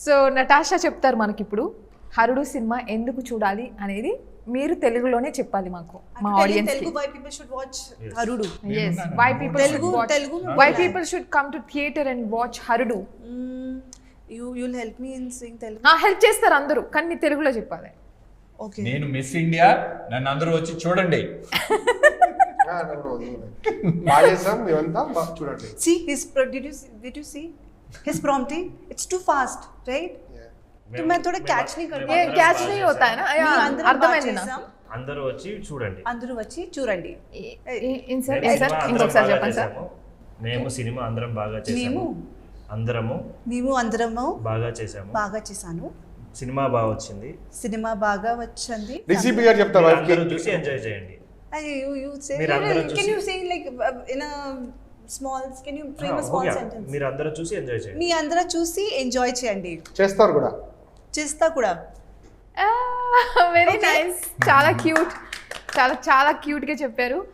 So Natasha చెప్తారు మనకి ఇప్పుడు హరుడు సినిమా ఎందుకు చూడాలి అనేది మీరు తెలుగులోనే చెప్పాలి మాకు మా ఆడియన్స్ కి. Telugu why people should watch Harudu. Yes, why people should watch, Telugu why people should come to theater and watch హరుడు. You'll help me in saying Telugu. Help చేస్తారు అందరూ కానీ తెలుగులో చెప్పాలి. Okay. నేను మిస్ ఇండియా, నన్ను అందరూ వచ్చి చూడండి. బాగా చేస్తాం మేమంతా, చూడండి. See did you see his prompting? It's too fast, right? तो मैं थोड़ा कैच नहीं कर ये कैच नहीं होता है ना. అర్థమైంది నాకు. అందరూ వచ్చి చూడండి. అందరూ వచ్చి చూడండి. ఇన్సర్ట్ మేము ఇన్సర్ట్ సినిమా ఇంకొకసారి అందరం చెప్పండి బాగా సార్. చేశాము. మేము సినిమా అందరం బాగా చేసాము. మేము అందరము బాగా చేసాము. బాగా చేశాను. సినిమా బాగా వచ్చింది. సినిమా బాగా వచ్చింది. డీసీపీ గారు చెప్తారు మీరు అందరూ చూసి ఎంజాయ్ చేయండి. You say, మీరు అందరూ can చూసి- you say like in a small, can you frame a small sentence? మీరు అందరూ చూసి ఎంజాయ్ చేయండి. మీ అందరూ చూసి ఎంజాయ్ చేయండి. చేస్తారు కూడా. చేస్తా కూడా. వెరీ నైస్, చాలా క్యూట్, చాలా చాలా క్యూట్ గా చెప్పారు.